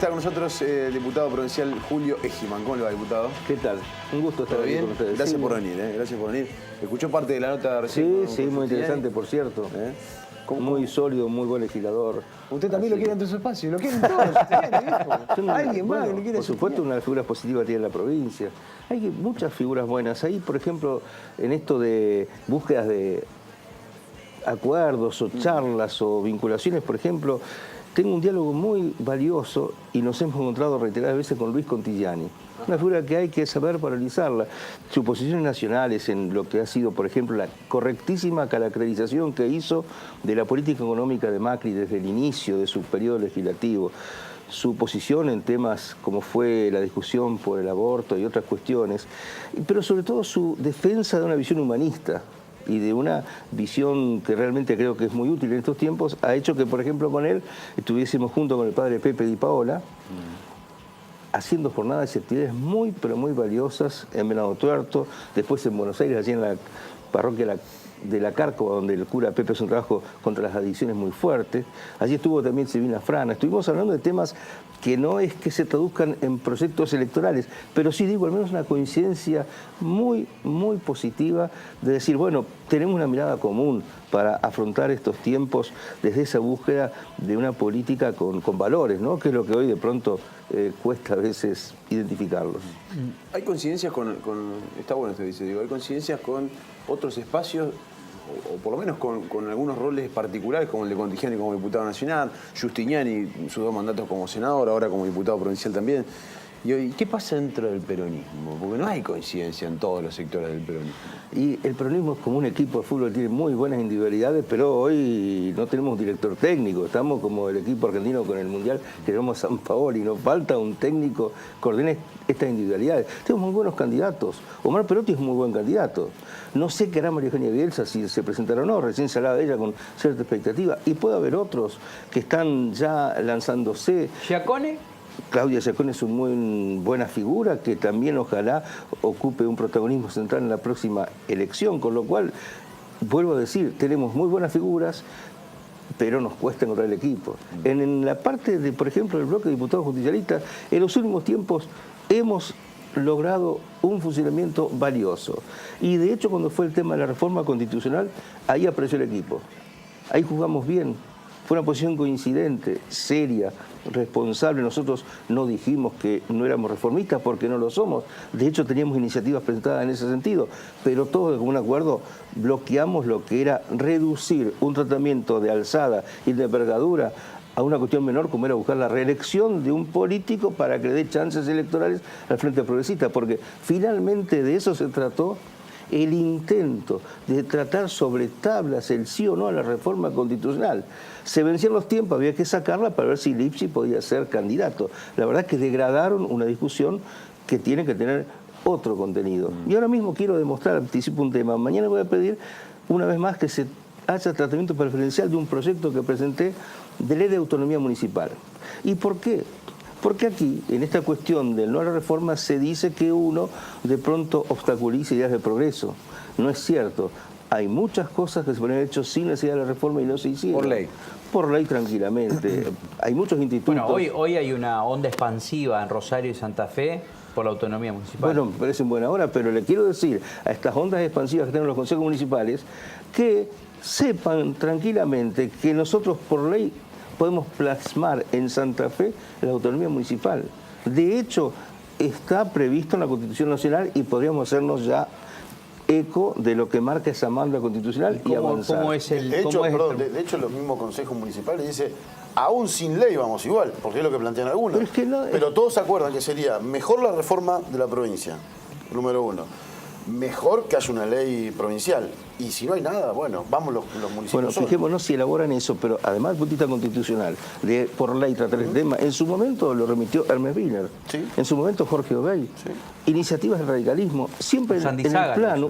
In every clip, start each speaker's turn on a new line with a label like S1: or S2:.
S1: Está con nosotros el diputado provincial Julio Egiman. ¿Cómo le va, diputado?
S2: ¿Qué tal? Un gusto estar aquí con ustedes.
S1: Gracias por venir, gracias por venir. ¿Escuchó parte de la nota recién?
S2: Sí, muy interesante, por cierto. Muy sólido, muy buen legislador.
S1: Usted también lo quiere entre su espacio, lo quieren todos. Alguien más que lo quiere.
S2: Por supuesto, una de las figuras positivas tiene la provincia. Hay muchas figuras buenas. Ahí, por ejemplo, en esto de búsquedas de acuerdos o charlas o vinculaciones, por ejemplo, tengo un diálogo muy valioso y nos hemos encontrado reiteradas veces con Luis Contigliani. Una figura que hay que saber paralizarla. Sus posiciones nacionales en lo que ha sido, por ejemplo, la correctísima caracterización que hizo de la política económica de Macri desde el inicio de su periodo legislativo. Su posición en temas como fue la discusión por el aborto y otras cuestiones, pero sobre todo su defensa de una visión humanista y de una visión que realmente creo que es muy útil en estos tiempos, ha hecho que, por ejemplo, con él estuviésemos junto con el padre Pepe Di Paola, haciendo jornadas y actividades muy, pero muy valiosas en Venado Tuerto, después en Buenos Aires, allí en la parroquia de la Cárcova, donde el cura Pepe hace un trabajo contra las adicciones muy fuerte. Allí estuvo también Silvina Frana. Estuvimos hablando de temas que no es que se traduzcan en proyectos electorales, pero sí digo, al menos una coincidencia muy, muy positiva de decir, bueno, tenemos una mirada común para afrontar estos tiempos desde esa búsqueda de una política con valores, ¿no? Que es lo que hoy de pronto cuesta a veces identificarlos.
S1: Hay coincidencias está bueno esto que dice, digo, hay coincidencias con otros espacios, o por lo menos con algunos roles particulares, como el de Contigliani como diputado nacional, Giustiniani, sus 2 mandatos como senador, ahora como diputado provincial también. ¿Y qué pasa dentro del peronismo? Porque no hay coincidencia en todos los sectores del peronismo.
S2: Y el peronismo es como un equipo de fútbol, tiene muy buenas individualidades, pero hoy no tenemos director técnico, estamos como el equipo argentino con el Mundial, que tenemos San Paoli, nos falta un técnico que ordene estas individualidades. Tenemos muy buenos candidatos. Omar Perotti es un muy buen candidato. No sé qué hará María Eugenia Bielsa, si se presentará o no, recién se hablaba de ella con cierta expectativa, y puede haber otros que están ya lanzándose.
S3: ¿Giacone?
S2: Claudia Giacone es una muy buena figura que también ojalá ocupe un protagonismo central en la próxima elección, con lo cual, vuelvo a decir, tenemos muy buenas figuras, pero nos cuesta encontrar el equipo. En la parte de, por ejemplo, del bloque de diputados justicialistas, en los últimos tiempos hemos logrado un funcionamiento valioso. Y de hecho, cuando fue el tema de la reforma constitucional, ahí apareció el equipo. Ahí jugamos bien. Fue una posición coincidente, seria, responsable. Nosotros no dijimos que no éramos reformistas porque no lo somos. De hecho, teníamos iniciativas presentadas en ese sentido. Pero todos de común acuerdo bloqueamos lo que era reducir un tratamiento de alzada y de envergadura a una cuestión menor como era buscar la reelección de un político para que le dé chances electorales al Frente Progresista. Porque finalmente de eso se trató el intento de tratar sobre tablas el sí o no a la reforma constitucional. Se vencían los tiempos, había que sacarla para ver si Lipsi podía ser candidato. La verdad es que degradaron una discusión que tiene que tener otro contenido. Y ahora mismo quiero demostrar, anticipo un tema, mañana voy a pedir una vez más que se haya tratamiento preferencial de un proyecto que presenté de ley de autonomía municipal. ¿Y por qué? Porque aquí, en esta cuestión del no a la reforma, se dice que uno de pronto obstaculiza ideas de progreso. No es cierto. Hay muchas cosas que se pueden haber hecho sin necesidad de la reforma y no se hicieron.
S1: Por ley.
S2: Por ley, tranquilamente. Hay muchos institutos.
S3: Bueno, hoy hay una onda expansiva en Rosario y Santa Fe por la autonomía municipal.
S2: Bueno, me parece en buena hora, pero le quiero decir a estas ondas expansivas que tienen los consejos municipales que sepan tranquilamente que nosotros por ley podemos plasmar en Santa Fe la autonomía municipal. De hecho, está previsto en la Constitución Nacional y podríamos hacernos ya eco de lo que marca esa manda constitucional y avanzar.
S3: ¿Cómo es el...?
S4: De hecho, los mismos consejos municipales dicen, aún sin ley vamos igual, porque es lo que plantean algunos.
S2: Pero, es que no,
S4: pero todos se acuerdan que sería mejor la reforma de la provincia, número 1. Mejor que haya una ley provincial. Y si no hay nada, bueno, vamos los municipios.
S2: Bueno, fijémonos si elaboran eso, pero además, punto de vista constitucional, de por ley tratar el tema, en su momento lo remitió Hermes Wiener,
S4: ¿sí?
S2: En su momento Jorge Obey, ¿sí? Iniciativas del radicalismo, siempre en el plano,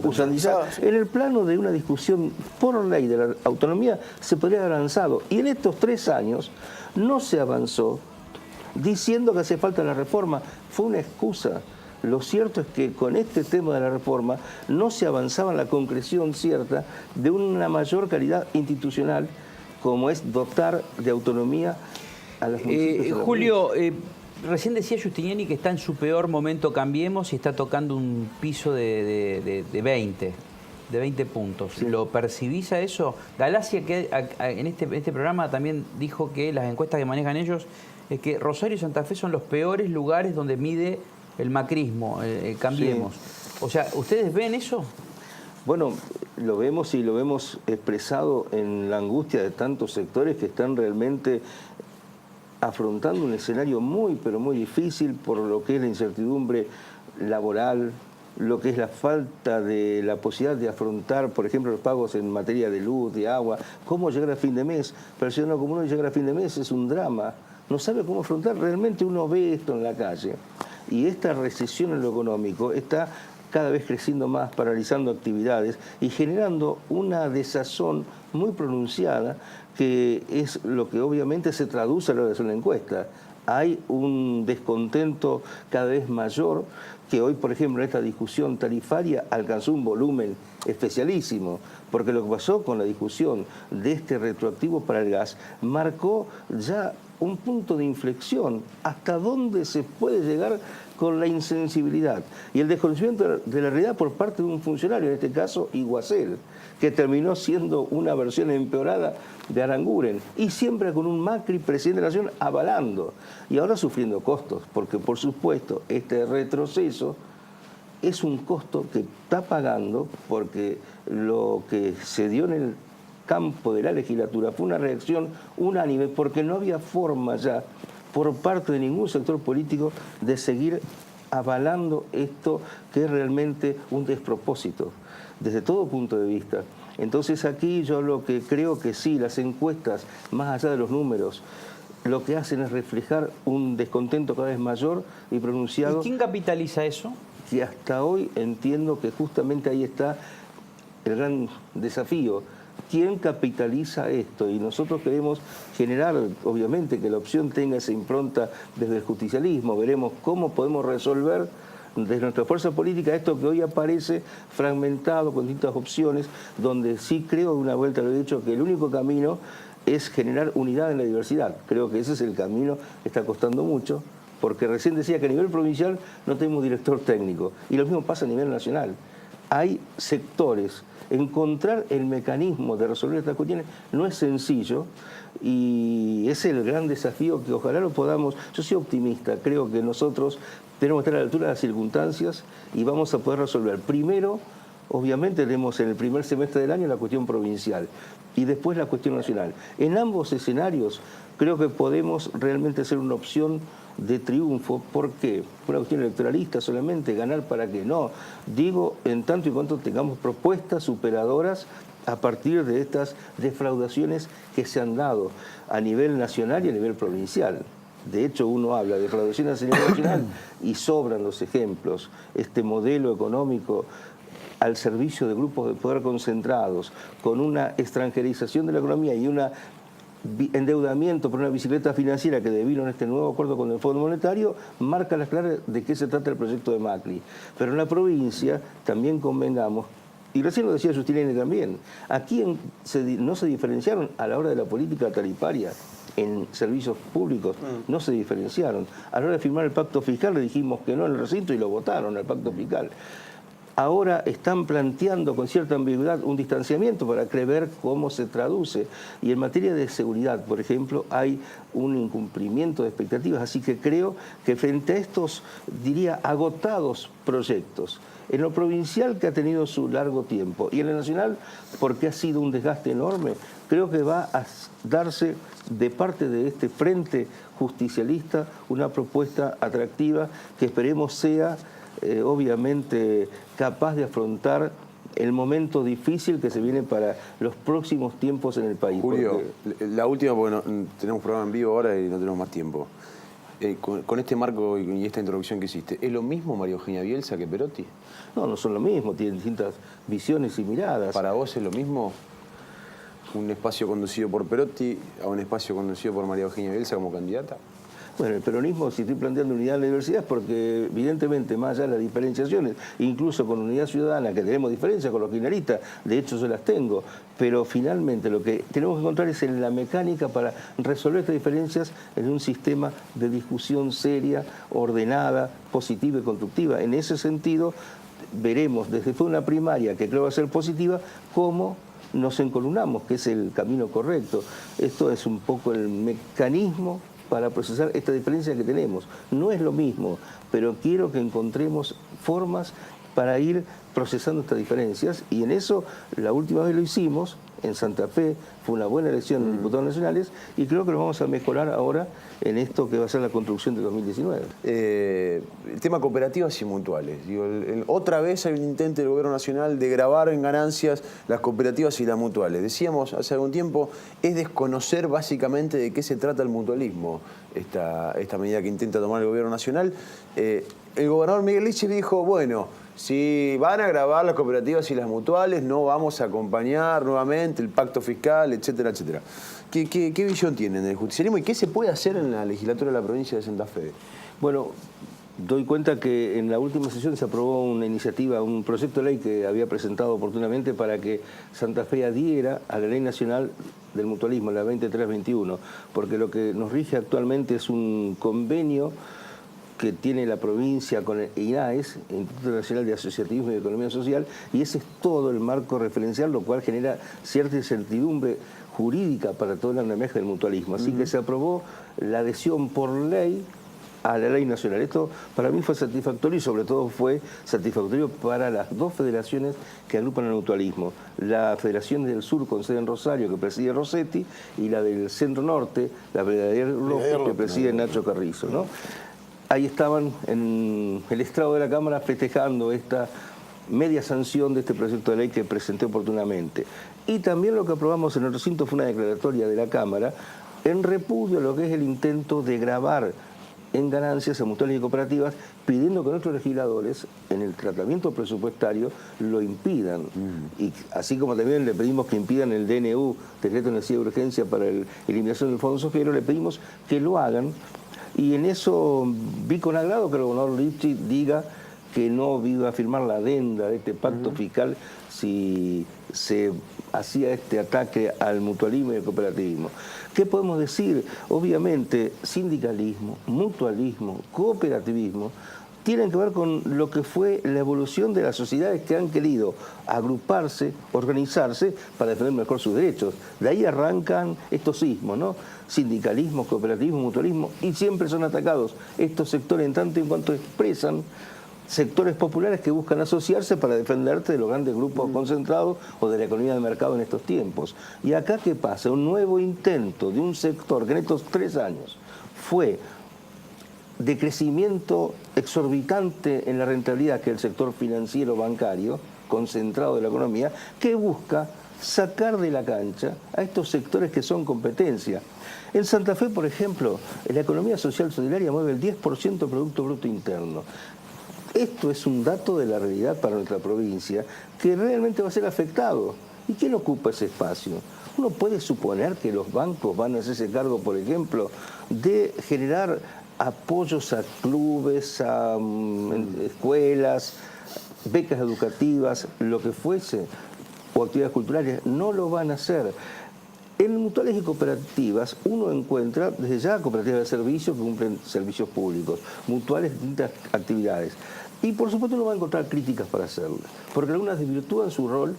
S2: en el plano de una discusión por ley de la autonomía se podría haber avanzado. Y en estos 3 años no se avanzó diciendo que hace falta la reforma, fue una excusa. Lo cierto es que con este tema de la reforma no se avanzaba en la concreción cierta de una mayor calidad institucional como es dotar de autonomía a los municipios.
S3: Julio, Recién decía Giustiniani que está en su peor momento Cambiemos y está tocando un piso de 20 puntos.
S2: Sí.
S3: ¿Lo percibís a eso? Galacia, que en este programa también dijo que las encuestas que manejan ellos es que Rosario y Santa Fe son los peores lugares donde mide el macrismo, Cambiemos. Sí. O sea, ¿ustedes ven eso?
S2: Bueno, lo vemos y lo vemos expresado en la angustia de tantos sectores que están realmente afrontando un escenario muy, pero muy difícil por lo que es la incertidumbre laboral, lo que es la falta de la posibilidad de afrontar, por ejemplo, los pagos en materia de luz, de agua, cómo llegar a fin de mes. Para el ciudadano común llegar a fin de mes es un drama. No sabe cómo afrontar. Realmente uno ve esto en la calle. Y esta recesión en lo económico está cada vez creciendo más, paralizando actividades y generando una desazón muy pronunciada, que es lo que obviamente se traduce a la hora de hacer una encuesta. Hay un descontento cada vez mayor, que hoy, por ejemplo, en esta discusión tarifaria alcanzó un volumen especialísimo, porque lo que pasó con la discusión de este retroactivo para el gas marcó ya un punto de inflexión, hasta dónde se puede llegar con la insensibilidad y el desconocimiento de la realidad por parte de un funcionario, en este caso Iguacel, que terminó siendo una versión empeorada de Aranguren, y siempre con un Macri, presidente de la Nación, avalando, y ahora sufriendo costos, porque por supuesto este retroceso es un costo que está pagando, porque lo que se dio en el campo de la legislatura fue una reacción unánime, porque no había forma ya por parte de ningún sector político de seguir avalando esto, que es realmente un despropósito desde todo punto de vista. Entonces aquí yo lo que creo que sí, las encuestas, más allá de los números, lo que hacen es reflejar un descontento cada vez mayor y pronunciado.
S3: ¿Y quién capitaliza eso?
S2: Que hasta hoy entiendo que justamente ahí está el gran desafío. ¿Quién capitaliza esto? Y nosotros queremos generar, obviamente, que la opción tenga esa impronta desde el justicialismo. Veremos cómo podemos resolver desde nuestra fuerza política esto que hoy aparece fragmentado con distintas opciones, donde sí creo, de una vuelta lo he dicho, que el único camino es generar unidad en la diversidad. Creo que ese es el camino que está costando mucho, porque recién decía que a nivel provincial no tenemos director técnico, y lo mismo pasa a nivel nacional. Hay sectores. Encontrar el mecanismo de resolver estas cuestiones no es sencillo, y es el gran desafío que ojalá lo podamos. Yo soy optimista, creo que nosotros tenemos que estar a la altura de las circunstancias y vamos a poder resolver. Primero, obviamente, tenemos en el primer semestre del año la cuestión provincial y después la cuestión nacional. En ambos escenarios creo que podemos realmente ser una opción de triunfo. ¿Por qué? Una cuestión electoralista solamente, ganar para qué. No, digo, en tanto y cuanto tengamos propuestas superadoras a partir de estas defraudaciones que se han dado a nivel nacional y a nivel provincial. De hecho, uno habla de defraudaciones a nivel nacional y sobran los ejemplos. Este modelo económico al servicio de grupos de poder concentrados, con una extranjerización de la economía y un endeudamiento por una bicicleta financiera que devino en este nuevo acuerdo con el Fondo Monetario, marca las claras de qué se trata el proyecto de Macri. Pero en la provincia también convengamos, y recién lo decía Giustiniani también, aquí no se diferenciaron a la hora de la política tarifaria en servicios públicos, no se diferenciaron. A la hora de firmar el pacto fiscal le dijimos que no en el recinto y lo votaron, el pacto fiscal. Ahora están planteando con cierta ambigüedad un distanciamiento para ver cómo se traduce. Y en materia de seguridad, por ejemplo, hay un incumplimiento de expectativas. Así que creo que frente a estos, diría, agotados proyectos, en lo provincial, que ha tenido su largo tiempo, y en lo nacional, porque ha sido un desgaste enorme, creo que va a darse de parte de este frente justicialista una propuesta atractiva que esperemos sea obviamente capaz de afrontar el momento difícil que se viene para los próximos tiempos en el país.
S1: Julio, la última, porque tenemos programa en vivo ahora y no tenemos más tiempo. Con este marco y esta introducción que hiciste, ¿es lo mismo María Eugenia Bielsa que Perotti?
S2: No, no son lo mismo, tienen distintas visiones y miradas.
S1: ¿Para vos es lo mismo un espacio conducido por Perotti a un espacio conducido por María Eugenia Bielsa como candidata?
S2: Bueno, el peronismo, si estoy planteando unidad en la diversidad, es porque evidentemente, más allá de las diferenciaciones, incluso con Unidad Ciudadana, que tenemos diferencias con los kirchneristas, de hecho yo las tengo, pero finalmente lo que tenemos que encontrar es la mecánica para resolver estas diferencias en un sistema de discusión seria, ordenada, positiva y constructiva. En ese sentido, veremos desde una primaria, que creo va a ser positiva, cómo nos encolumnamos, que es el camino correcto. Esto es un poco el mecanismo para procesar esta diferencia que tenemos. No es lo mismo, pero quiero que encontremos formas para ir procesando estas diferencias, y en eso la última vez lo hicimos en Santa Fe, fue una buena elección de diputados nacionales, y creo que lo vamos a mejorar ahora en esto que va a ser la construcción de 2019.
S1: El tema cooperativas y mutuales. Digo, otra vez hay un intento del Gobierno Nacional de grabar en ganancias las cooperativas y las mutuales. Decíamos hace algún tiempo, es desconocer básicamente de qué se trata el mutualismo, esta medida que intenta tomar el Gobierno Nacional. El gobernador Miguel Liches dijo, bueno, si van a grabar las cooperativas y las mutuales, no vamos a acompañar nuevamente el pacto fiscal, etcétera, etcétera. ¿Qué visión tienen del justicialismo y qué se puede hacer en la legislatura de la provincia de Santa Fe?
S2: Bueno, doy cuenta que en la última sesión se aprobó una iniciativa, un proyecto de ley que había presentado oportunamente para que Santa Fe adhiera a la Ley Nacional del Mutualismo, la 2321, porque lo que nos rige actualmente es un convenio que tiene la provincia con el INAES, Instituto Nacional de Asociativismo y Economía Social, y ese es todo el marco referencial, lo cual genera cierta incertidumbre jurídica para todo el andamiaje del mutualismo. Así que se aprobó la adhesión por ley a la ley nacional. Esto para mí fue satisfactorio, y sobre todo fue satisfactorio para las dos federaciones que agrupan el mutualismo. La Federación del Sur, con sede en Rosario, que preside Rossetti, y la del Centro Norte, la Brigadier López, que preside Nacho Carrizo, ¿no? Ahí estaban en el estrado de la Cámara festejando esta media sanción de este proyecto de ley que presenté oportunamente. Y también lo que aprobamos en el recinto fue una declaratoria de la Cámara en repudio a lo que es el intento de gravar en ganancias a mutuales y cooperativas, pidiendo que nuestros legisladores en el tratamiento presupuestario lo impidan. Y así como también le pedimos que impidan el DNU, decreto de necesidad de urgencia para la eliminación del Fondo Sofiero, le pedimos que lo hagan. Y en eso vi con agrado que el gobernador Liches diga que no iba a firmar la adenda de este pacto fiscal si se hacía este ataque al mutualismo y al cooperativismo. ¿Qué podemos decir? Obviamente, sindicalismo, mutualismo, cooperativismo tienen que ver con lo que fue la evolución de las sociedades que han querido agruparse, organizarse para defender mejor sus derechos. De ahí arrancan estos sismos, ¿no? Sindicalismo, cooperativismo, mutualismo, y siempre son atacados estos sectores en tanto en cuanto expresan sectores populares que buscan asociarse para defenderte de los grandes grupos concentrados o de la economía de mercado en estos tiempos. Y acá, ¿qué pasa? Un nuevo intento de un sector que en estos 3 años fue de crecimiento exorbitante en la rentabilidad, que es el sector financiero bancario, concentrado de la economía, que busca sacar de la cancha a estos sectores que son competencia. En Santa Fe, por ejemplo, la economía social solidaria mueve el 10% del Producto Bruto Interno. Esto es un dato de la realidad para nuestra provincia que realmente va a ser afectado. ¿Y quién ocupa ese espacio? Uno puede suponer que los bancos van a hacerse cargo, por ejemplo, de generar apoyos a clubes, a escuelas, becas educativas, lo que fuese, o actividades culturales. No lo van a hacer. En mutuales y cooperativas uno encuentra desde ya cooperativas de servicios que cumplen servicios públicos, mutuales distintas actividades. Y por supuesto uno va a encontrar críticas para hacerlas, porque algunas desvirtúan su rol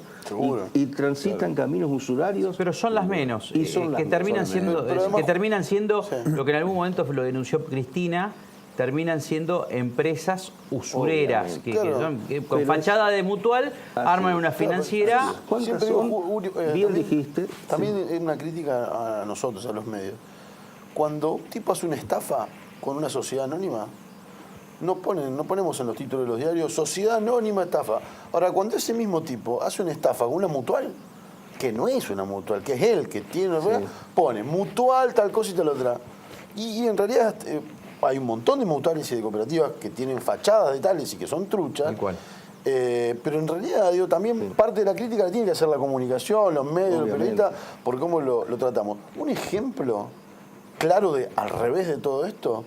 S2: y transitan caminos usurarios.
S3: Pero son las menos,
S2: y son las
S3: que terminan
S2: menos.
S3: siendo,
S4: Además,
S3: que terminan siendo
S4: sí.
S3: lo que en algún momento lo denunció Cristina, terminan siendo empresas usureras, que con
S2: Pero
S3: fachada de mutual arman una financiera.
S2: ¿Cuántas
S4: Siempre
S2: son?
S4: digo,
S2: Bien
S4: también-
S2: dijiste.
S4: También es una crítica a nosotros, a los medios. Cuando un tipo hace una estafa con una sociedad anónima, no ponemos en los títulos de los diarios sociedad anónima estafa. Ahora, cuando ese mismo tipo hace una estafa con una mutual, que no es una mutual, que es él que tiene una pone mutual, tal cosa y tal otra. Y en realidad hay un montón de mutuales y de cooperativas que tienen fachadas de tales y que son truchas.
S3: Tal cual.
S4: Pero en realidad, digo, también parte de la crítica la tiene que hacer la comunicación, los medios, los periodistas, por cómo lo tratamos. Un ejemplo claro de al revés de todo esto?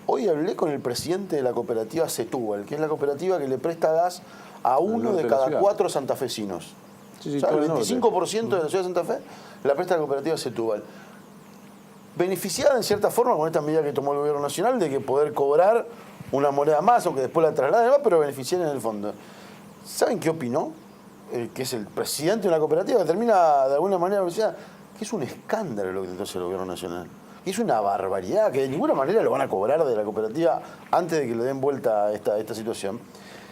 S4: Hoy hablé con el presidente de la cooperativa Setúbal, que es la cooperativa que le presta gas a uno de cada 4 santafesinos.
S1: Sí,
S4: O sea,
S1: todo
S4: el
S1: el
S4: 25% de la ciudad de Santa Fe la presta la cooperativa Setúbal. Beneficiada en cierta forma con esta medida que tomó el gobierno nacional de que poder cobrar una moneda más, aunque después la trasladen, pero beneficiar en el fondo. ¿Saben qué opinó? Que es el presidente de una cooperativa que termina de alguna manera diciendo que es un escándalo lo que intentó hacer el gobierno nacional. Que es una barbaridad, que de ninguna manera lo van a cobrar de la cooperativa antes de que le den vuelta a esta situación.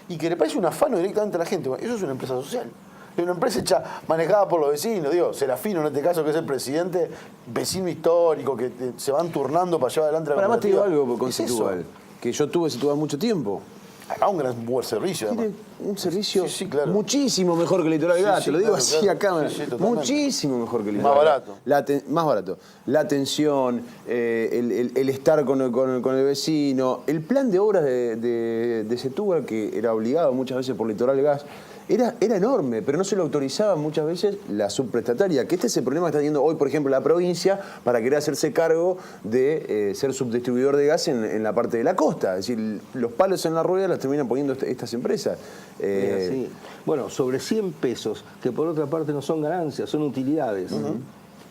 S4: Y que le parece un afano directamente a la gente. Eso es una empresa social. Es una empresa hecha, manejada por los vecinos, digo, Serafino en este caso, que es el presidente, vecino histórico, que se van turnando para llevar adelante la
S1: Para más te digo
S4: cooperativa.
S1: algo con
S4: ¿Qué es
S1: Setúbal,
S4: eso?
S1: que yo tuve Setúbal mucho tiempo.
S4: Acá un gran buen servicio, además.
S1: Tiene un servicio
S4: claro.
S1: muchísimo mejor que Litoral
S4: Sí,
S1: Gas,
S4: sí,
S1: te lo digo
S4: claro,
S1: así
S4: claro.
S1: a cámara.
S4: Sí, totalmente.
S1: Muchísimo mejor que
S4: Más
S1: Litoral Gas.
S4: barato.
S1: Más barato. La atención, el estar con el vecino, el plan de obras de Setúbal, que era obligado muchas veces por Litoral Gas, era enorme, pero no se lo autorizaba muchas veces la subprestataria, que este es el problema que está teniendo hoy, por ejemplo, la provincia para querer hacerse cargo de ser subdistribuidor de gas en la parte de la costa. Es decir, los palos en la rueda las terminan poniendo estas empresas.
S2: Sí. Bueno, sobre 100 pesos, que por otra parte no son ganancias, son utilidades.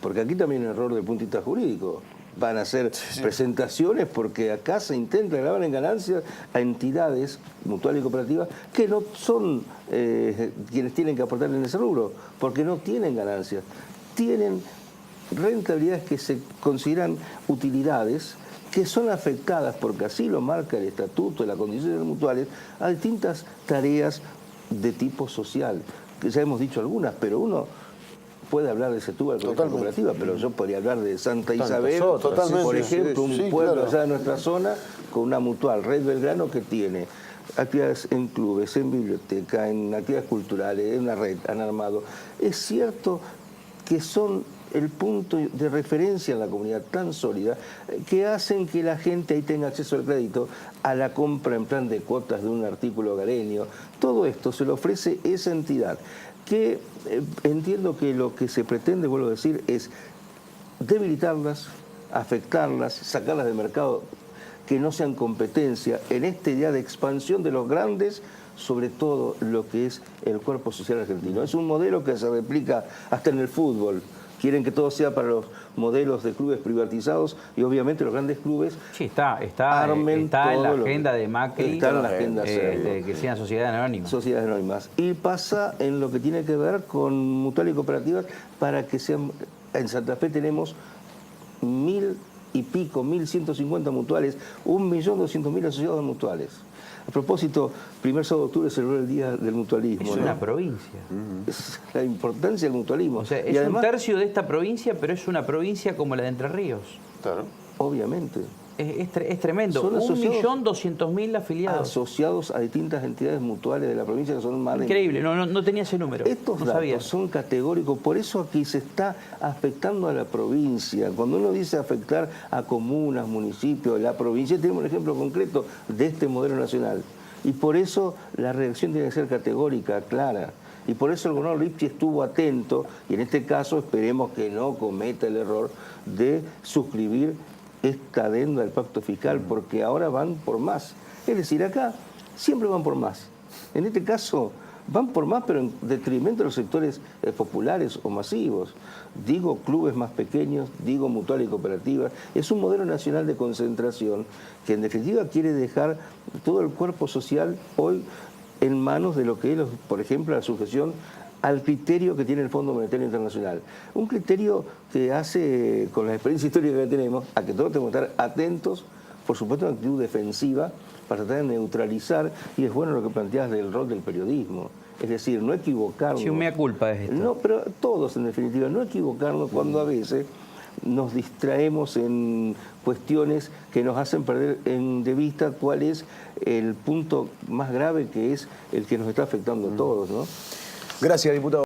S2: Porque aquí también hay un error del punto de vista jurídico. Van a hacer presentaciones porque acá se intenta grabar en ganancias a entidades mutuales y cooperativas que no son quienes tienen que aportar en ese rubro, porque no tienen ganancias. Tienen rentabilidades que se consideran utilidades que son afectadas, porque así lo marca el estatuto de las condiciones mutuales, a distintas tareas de tipo social, que ya hemos dicho algunas, pero uno puede hablar de Setúbal con esta cooperativa, pero yo podría hablar de Santa Isabel, por ejemplo, un pueblo allá de nuestra zona, con una mutual, Red Belgrano, que tiene actividades en clubes, en biblioteca, en actividades culturales, en una red, han armado. Es cierto que son el punto de referencia en la comunidad tan sólida que hacen que la gente ahí tenga acceso al crédito, a la compra en plan de cuotas de un artículo hogareño. Todo esto se lo ofrece esa entidad, que entiendo que lo que se pretende, vuelvo a decir, es debilitarlas, afectarlas, sacarlas del mercado, que no sean competencia en esta idea de expansión de los grandes, sobre todo lo que es el cuerpo social argentino. Es un modelo que se replica hasta en el fútbol. Quieren que todo sea para los modelos de clubes privatizados y obviamente los grandes clubes
S3: está en la agenda de Macri,
S2: está en la agenda
S3: de que sean sociedades anónimas.
S2: Sociedades anónimas. Y pasa en lo que tiene que ver con mutual y cooperativas para que sean... En Santa Fe tenemos 1.000 y pico, 1.150 mutuales, 1.200.000 asociados mutuales. A propósito, primer sábado de octubre se celebró el Día del Mutualismo.
S3: Es una provincia.
S2: Es la importancia del mutualismo.
S3: O sea, es
S2: y además,
S3: un tercio de esta provincia, pero es una provincia como la de Entre Ríos.
S4: Claro.
S2: obviamente.
S3: Es tremendo.
S2: Son
S3: 1.200.000 afiliados.
S2: Asociados a distintas entidades mutuales de la provincia que son más de...
S3: Increíble, no tenía ese número.
S2: Estos
S3: no
S2: datos
S3: sabía.
S2: son categóricos, por eso aquí se está afectando a la provincia. Cuando uno dice afectar a comunas, municipios, la provincia, tenemos un ejemplo concreto de este modelo nacional. Y por eso la reacción tiene que ser categórica, clara. Y por eso el gobernador Lipchi estuvo atento, y en este caso esperemos que no cometa el error de suscribir esta adenda del pacto fiscal, porque ahora van por más. Es decir, acá siempre van por más. En este caso van por más, pero en detrimento de los sectores populares o masivos. Digo clubes más pequeños, digo mutuales y cooperativas. Es un modelo nacional de concentración que en definitiva quiere dejar todo el cuerpo social hoy en manos de lo que es, por ejemplo, la sujeción al criterio que tiene el Fondo Monetario Internacional. Un criterio que hace, con la experiencia histórica que tenemos, a que todos tenemos que estar atentos, por supuesto, una actitud defensiva, para tratar de neutralizar, y es bueno lo que planteas del rol del periodismo. Es decir, no equivocarnos.
S3: Sí, un mea culpa es esto.
S2: No, pero todos, en definitiva, no equivocarnos cuando a veces nos distraemos en cuestiones que nos hacen perder de vista cuál es el punto más grave, que es el que nos está afectando a todos, ¿no?
S1: Gracias, diputado.